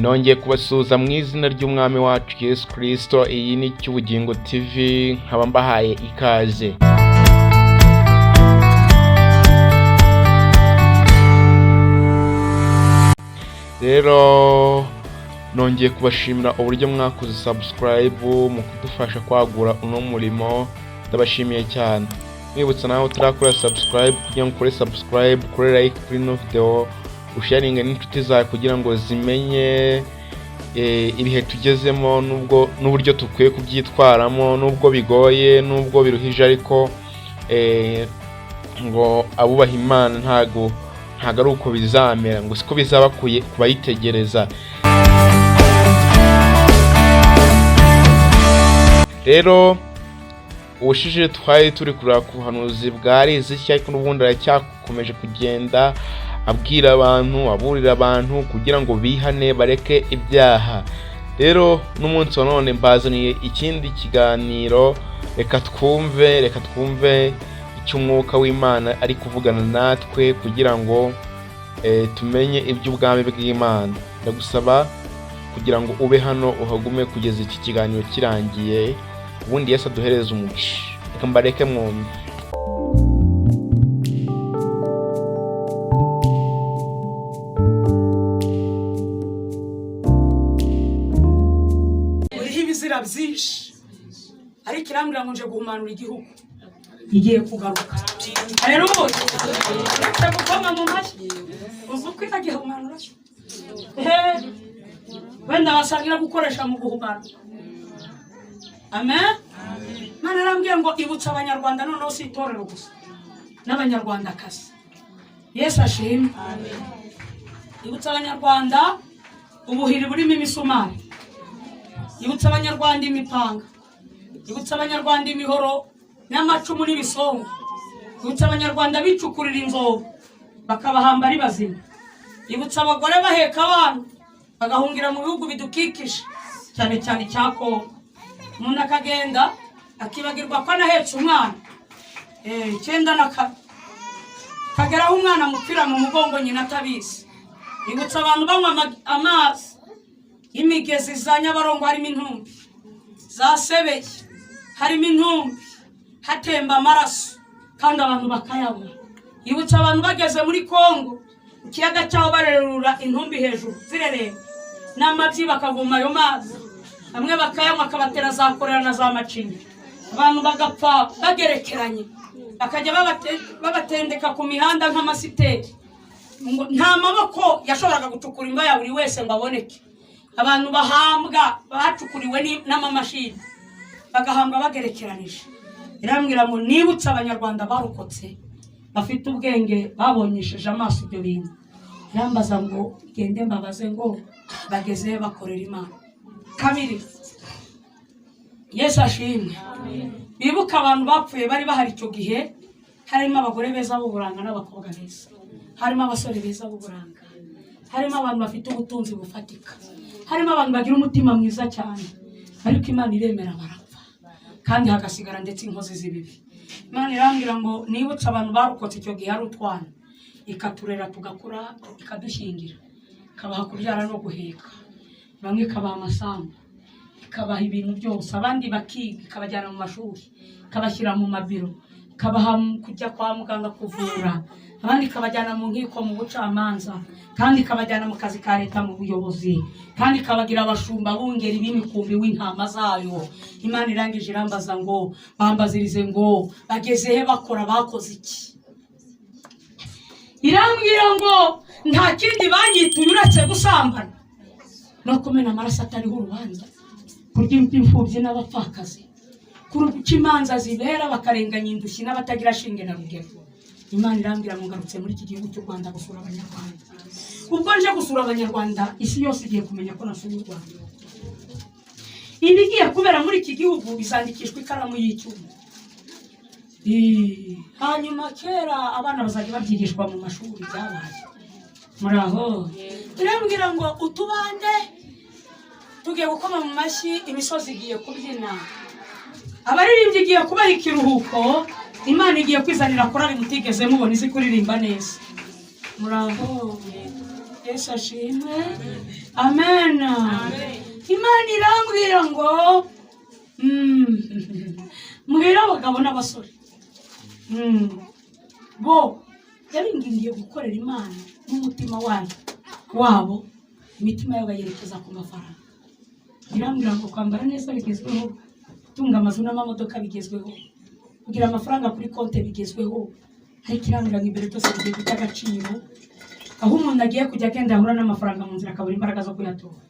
nongeye kubasuhuza mu izina ry'umwami wacu Yesu Kristo. Iyi ni Cyubugingo TV, nkaba mbahaye ikaze. Rero nongeye kubashimira uburyo mwakoze subscribe mu kudufasha kwagura uno murimo, ndabashimiye cyane. Mwibutsa nawe utarakora subscribe kugira ngo ukore subscribe, kuri like kuri no video, usharinga n'inshuti zawe kugira ngo zimenye ibihe tugezemo n'uburyo tukwiye kubyitwaramo, nubwo bigoye, nubwo biruhije, ariko ngo abubaha Imana ntago ari uko bizamera, ngo siko bizaba kubayitegereza. Rero ubushije twari turi kureba ku buhanuzi bwari izishya, ariko n'ubundi aracyakomeje kugenda abwira abantu, aburira abantu kugira ngo bihane bareke ibyaha. Rero n'umunsi wa none mbazaniye ikindi kiganiro. Reka twumve icyo umwuka w'Imana ari kuvugana natwe kugira ngo tumenye iby'ubwami bw'Imana. Ndagusaba kugira ngo ube hano uhagume kugeza iki kiganiro kirangiye, ubundi Yesu aduhereze umugisha. Reka mbareke mwumve. Ibizira byinshi ariko irambwira ngo nje guhumanura igihugu, igiye kugaruka. Rero ndagukoma mu mashyi uvuga itagiye guhumanura, wenda basangira gukoresha mu guhumanura. Amen. Mana arambwira ngo ibutsa abanyarwanda, noneho si itorero gusa, n'abanyarwandakazi. Yesu ashimwe. Ibutsa abanyarwanda ubuhiri burimo imisumari, ibutsa abanyarwanda imipanga, ibutsa abanyarwanda imihoro n'amacumu n'ibisongo, ibutsa abanyarwanda bicukurira inzobo bakabahamba ari bazima, ibutsa abagore baheka abana bagahungira mu bihugu bidukikije, cyane cyane cya Kongo. Umuntu akagenda akibagirwa ko anahetse umwana 9 kageraho umwana mupfira mu mugongo nyina atabizi. Ibutsa abantu banywa amazi imigezi za Nyabarongo, harimo intumbi za Sebeye, harimo intumbi hatemba amaraso kandi abantu bakayabura. Ibutsa abantu bageze muri Kongo, ikiyaga cyaho barerura intumbi hejuru zirerera n'amabyi bakavuma ayo mazi, bamwe bakayanywa akabatera za korera na za macinya, abantu bagapfa bagerekeranye, bakajya babatendeka ku mihanda nk'amasiteri. Nta maboko yashoboraga gucukura imva ya buri wese ngo aboneke. Abantu bahambwa bacukuriwe n'amamashini, bagahambwa bagerekeranije. Irambwira ngo nibutse abanyarwanda barokotse bafite ubwenge, babonyesheje amaso ibyo bintu. Yambaza ngo gende mbabaze ngo bageze bakorera Imana. Kabiri, Yesu ashimwe. Bibuka abantu bapfuye bari bahari icyo gihe, harimo abagore beza b'uburanga n'abakobwa beza, harimo abasore beza b'uburanga, harimo abantu bafite ubutunzi bufatika, harimo abantu bagira umutima mwiza cyane, ariko Imana iremera barapfa kandi hagasigara ndetse inkozi z'ibibi. Imana irambwira ngo nibutse abantu barokotse icyo gihe ari utwana, ikaturera tugakura, ikadushyingira, ikabaha kubyara no guheka, bamwe ikabaha amasambu, ikabaha ibintu byose, abandi bakiga, ikabajyana mu mashuri, ikabashyira mu mabiro, ikabaha kujya kwa muganga kuvura, abandi ikabajyana mu nkiko mu bucamanza, kandi ikabajyana mu kazi ka leta mu buyobozi, kandi ikabagira abashumba bungeri b'imikumbi w'intama zayo. Imana irangije irambaza ngo bambazirize ngo bageze he, bakora bakoze iki. Irambwira ngo nta kindi banyituye uretse gusambana no kumena amaraso atariho urubanza, kurya imfubyi n'abapfakazi, kuruca imanza zibera, bakarenganya indushyi n'abatagira shinge na rugero. Imana irambwira ngo ngarutse muri iki gihugu cy'u Rwanda gusura abanyarwanda. Ubwo nje gusura abanyarwanda, isi yose igiye kumenya ko nasuye u Rwanda. Ibigiye kubera muri iki gihugu bizandikishwa ikaramu y'icyuma. Hanyuma kera abana bazajya babyigishwa mu mashuri byabaye. Muraho. Irambwira ngo utubande tugiye gukoma mu mashyi, imisozi igiye kubyina, abaririmbyi igiye kubaha ikiruhuko, Imana igiye kwizanira korali mutigeze mubona izi kuririmba neza. Muraho. Yesu ashimwe. Amen. Imana irambwira ngo mbwira abagabo n'abasore bo yaringingiye gukorera Imana n'umutima wabo, imitima yabo yerekeza ku mafaranga. Irambwira ngo kwambara neza bigezweho, tunga amazu n'amamodoka bigezweho, kugira amafaranga kuri konti bigezweho, ariko irambwira ngo imbere byose bigiye guta agaciro. Aho umuntu agiye kujya agenda ahura n'amafaranga mu nzira akabura imbaraga zo kuyatora.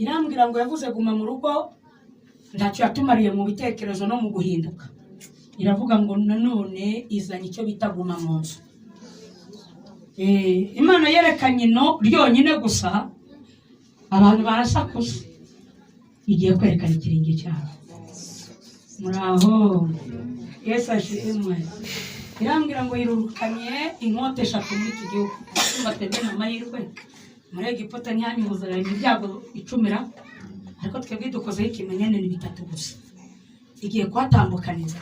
Irambwira ngo yavuze guma mu rugo ntacyo yatumariye mu bitekerezo no mu guhinduka. Iravuga ngo nanone izanye icyo bita guma mu nzu. Imana yerekanye no ryonyine gusa abantu barasakuza, igiye kwerekana ikiringi cyabo. Muraho Yesu ashimwe. Irambwira ngo yirukanye inkote 3 muri iki gihugu. Batende n'amahirwe muri Egiputa ntihanyuzara ibyago 10, ariko twebwe dukoze ikimenyane ni 3 gusa. Igiye kwatambukaniza,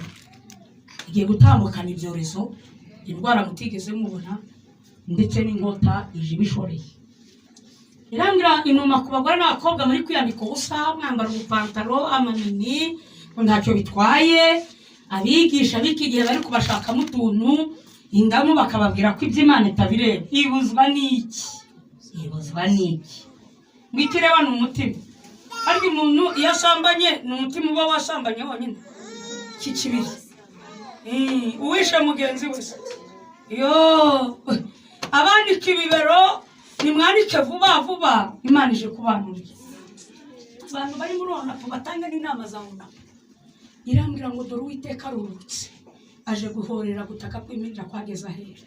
igiye gutambukana ibyorezo, indwara mutigeze mubona, ndetse n'inkota ije bishoreye. Irambwira inuma ku bagore n'abakobwa muri kwiyambika ubusa, mwambara ubupantaro amanini ngo ntacyo bitwaye. Abigisha biki gihe bari kubashakamo utuntu indamu bakababwira ko iby'Imana itabireba. Ibuzwa n'iki? Mwikireba n'umutima. Ariko umuntu iyo asambanye n'umutima uba wasambanye wonyine. Iki kibiri uwishe mugenzi wese. Yo abandi kibibero nimwanike vuba Imana ije kubanurira. Abantu bari muri ona batanga n'inama za ona. Irambwira ngo dore Uwiteka arurutse aje guhorera gutaka kw'iminja kwageza hera.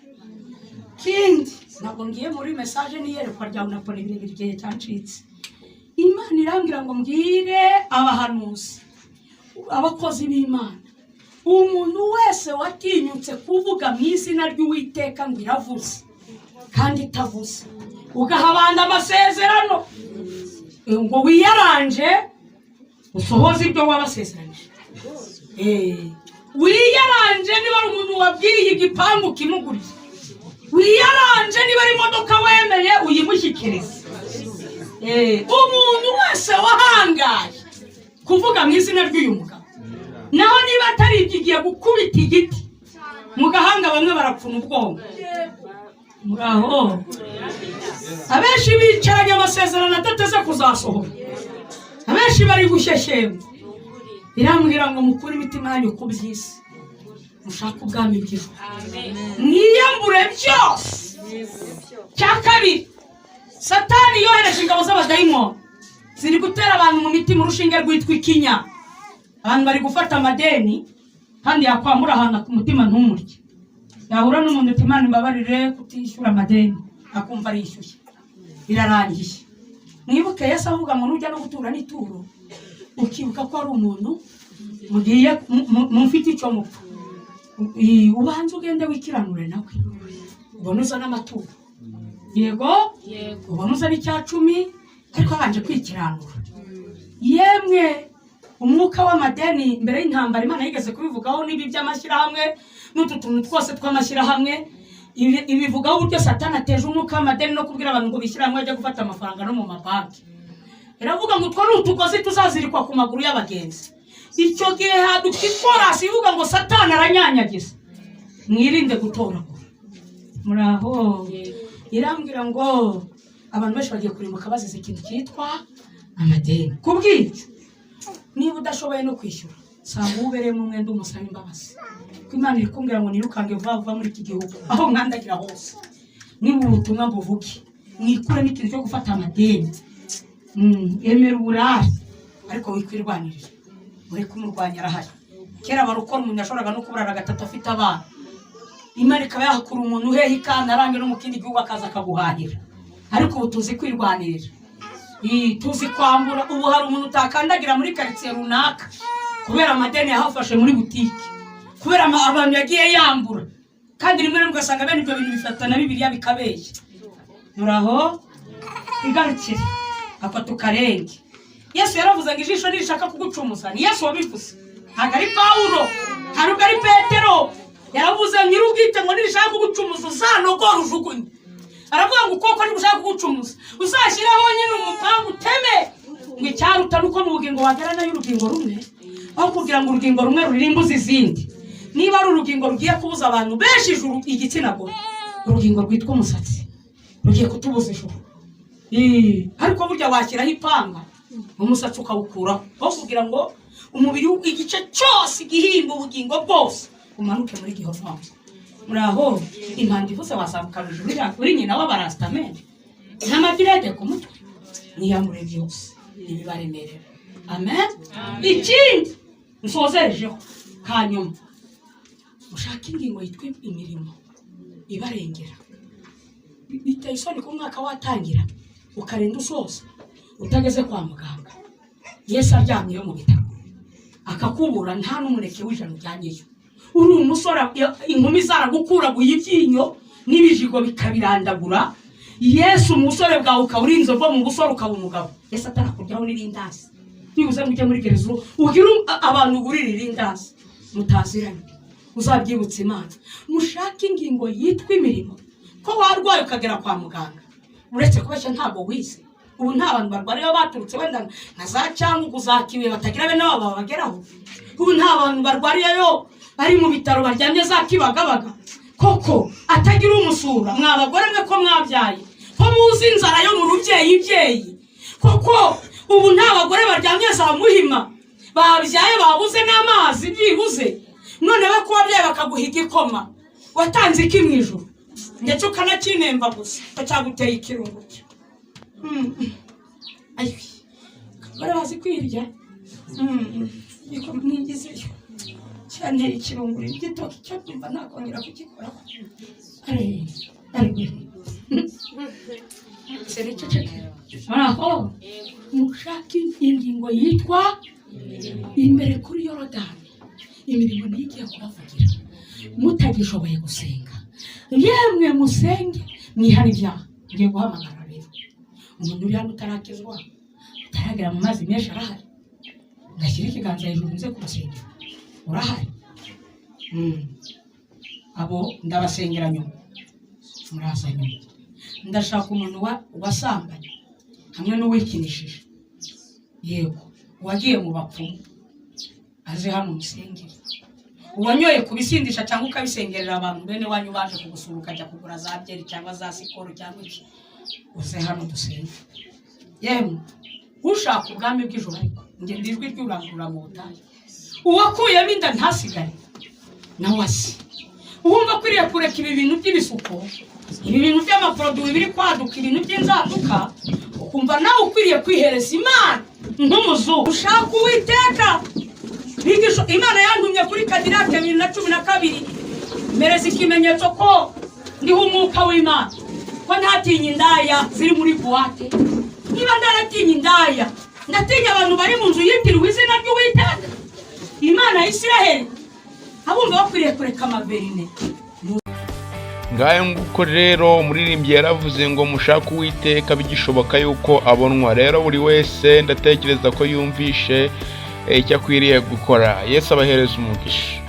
Kindi ntabwo ngiye muri message niyerekwa rya unapone birebire igihe cyancitse. Imana irambwira ngo mbwire abahanuzi, abakozi b'Imana, umuntu wese watinyutse kuvuga mu izina ry'Uwiteka ngo iravuze kandi itavuze, ugahabanda amasezerano ngo wiyaranje usohoze ibyo wabasezeranyije. Wiyaranje niba ari umuntu wabwiye igipangu kimuguriye, wiyaranje niba ari imodoka wemeye uyimushyikirize. Umuntu wese wahangaye kuvuga mu izina ry'uyu mugabo, naho niba atari igiye gukubita igiti mu gahanga, bamwe barapfuna ubwonko. Muraho abenshi bicaranye amasezerano atateze kuzasohora, abenshi bari gushyeshyemba. Irambwira ngo mukure imitima yanyu ku by'isi, mushaka ubwami bw'ijuru, mwiyambure byose. Cya kabiri, Satani yohereje ingabo z'abadayimoni ziri gutera abantu mu mitima urushinge rwitwa ikinya. Abantu bari gufata amadeni kandi yakwambura ahantu ku mutima ntumurye. Yahura n'umuntu ati Imana imbabarire kutishyura amadeni, akumva arishyuye, birarangiye. Mwibuke Yesu avuga ngo nujya no gutura n'ituro, ukibuka ko ari umuntu mugiye mufite icyo mupfa, ubanza ugende wikiranure nawe, ubone uzana amaturo. Yego ubone uzana icya-10, ariko abanje kwikiranura. Yemwe umwuka w'amadeni mbere y'intambara Imana yigeze kubivugaho n'ibi by'amashyirahamwe n'utu tuntu twose tw'amashyirahamwe. Ibivugaho uburyo Satani ateje umwuka w'amadeni no kubwira abantu ngo bishyirahamwe bajya gufata amafaranga no mu mabanki. Iravuga ngo utwo n'utugozi tuzazirikwa ku maguru y'abagenzi. Icyo gihe haduka ikorasi ivuga ngo Satani aranyanyagiza, mwirinde gutoragura. Muraho irambwira ngo abantu benshi bagiye kurimuka bazize ikintu cyitwa amadeni. Kubw'icyo niba udashoboye no kwishyura, sanga ubereye mu mwenda umusaba imbabazi. Ko Imana iri kumbwira ngo nirukange vuba muri iki gihugu aho mwandagira hose, niba ubutumwa mbuvuge mwikure n'ikintu cyo gufata amadeni. Emera uburare ariko wikwirwanirira, muri kumurwanya arahari. Kera barukora umuntu yashoboraga no kuburara 3 afite abana, Imana ikaba yahakura umuntu uhehe ikana arange no mu kindi gihugu akaza akaguhahira. Ariko ubu tuzi kwirwanirira, tuzi kwambura. Ubu hari umuntu utakandagira muri quartier runaka kubera amadeni yahafashe muri butike, kubera abantu yagiye yambura, kandi rimwe rimwe ugasanga bene ibyo bintu bifatana Bibiliya bikabeshya. Muraho igarukire afata ukarenge. Yesu yaravuze ngo ijisho nirishaka kugucumuza, ni Yesu wabivuze, ntabwo ari Pawulo, ntabwo ari Petero. Yaravuze nyir'ubwite ngo nirishaka kugucumuza uzanogora ujugunye. aravuga ngo ukuboko ntibushaka kugucumuza uzashyiraho nyine umupanga uteme ngo icyaruta nuko mu bugingo wagera nayo urugingo rumwe aho kugira ngo urugingo rumwe rurimbuze izindi. Niba ari urugingo rugiye kubuza abantu benshi ijuru igitsina gore, urugingo rwitwa umusatsi rugiye kutubuza ijuru. Ariko burya washyiraho ipanga umusatsi ukawukuraho aho kugira ngo umubiri igice cyose igihimba ubugingo bwose umanuke muri Gihova. Muraho impanda ivuze wazamuka ijuru uri nyina w'abarastamene n'amadirede ku mutwe niyamure byose ibibaremerera. Amen. Ikindi nsozerejeho kanyuma, ushaka ingingo yitwa imirimo ibarengera. Biteye isoni ku mwaka watangira ukarenda usoza utageze kwa muganga. Yesu aryamye mu bitaro akakubura nta n'umuneke w'ijana ujyanyeyo. Uri umusore inkumi zaragukuraguye ibyinyo n'ibijigo bikabirandagura. Yesu umusore bwawe ukawurinze bwo mu busore ukaba umugabo. Yesu atarakuryaho n'irindasi. Nibuze mujye muri gerezo ugira abantu burira irindasi mutaziranye. Uzabyibutse Imana. Mushaka ingingo yitwa imirimo. Ko warwaye ukagera kwa muganga uretse kubeshya ntabwo wize. Ubu nta bantu barwariye baturutse wenda nka za cyangwa uzakiwe batagira bene wabo babageraho. Ubu nta bantu barwariyeyo bari mu bitaro baryamye za kibagabaga koko atagira umusura. Mwabagore mwe ko mwabyaye ko muzi inzara yo mu rubyeyi koko ubu nta bagore baryamye za Muhima babyaye babuze n'amazi byibuze none we kuba byaye bakaguhiga ikoma watanze iki mu ijuru ndetse ukanakinemba gusa cyaguteye ikirungo. Ayi bara bazi kwirya iko mwigizeyo cyane ikirungo igitoki cyo kumva nakongera kugikora. Aho mushaka ingingo yitwa imbere kuri Yorodani. Imirimo nigiye kubavugira mutagishoboye gusenga. Yemwe musenge mwihana ibyaha. Ngiye guhamagara rero umuntu uri hano utarakizwa utaragera mu mazi menshi arahari. Ngashyira ikiganza hejuru nze kubasengera. Urahari? Abo ndabasengera nyuma. Muraza nyuma. Ndashaka umuntu wasambanye hamwe n'uwikinishije. Yego wagiye mu bapfumu aje hano musengere. Uwanyoye kubisindisha cyangwa ukabisengerera abantu bene wanyu baje kugusura ukajya kugura za byeri cyangwa za sikoro cyangwa iki uze hano dusenge. Yemwe ushaka ubwami bw'ijuru ariko nge ndijwi ry'urangurura mu butayu. Uwakuyemo inda ntasigare nawe asi. Uwumva kwiriye kureka ibi bintu by'ibisuko ibi bintu by'amaproduwi biri kwaduka ibintu by'inzaduka ukumva nawe ukwiriye kwihereza Imana nk'umuzu. Ushaka Uwiteka bigisho Imana yantumye kuri Kadirake 2012 mereza ikimenyetso ko ndiho umwuka w'Imana ko ntatinya indaya ziri muri buwate. Niba ndaratinye indaya ndatinya abantu bari mu nzu yitiriwe izina ry'Uwiteka Imana ya Isiraheli. Abumva bakwiriye kureka amaverine. Ngayo nguko rero umuririmbyi yaravuze ngo mushaka Uwiteka bigishoboka yuko abonwa. Rero buri wese ndatekereza ko yumvishe icyo akwiriye gukora. Yesu abahereza umugisha.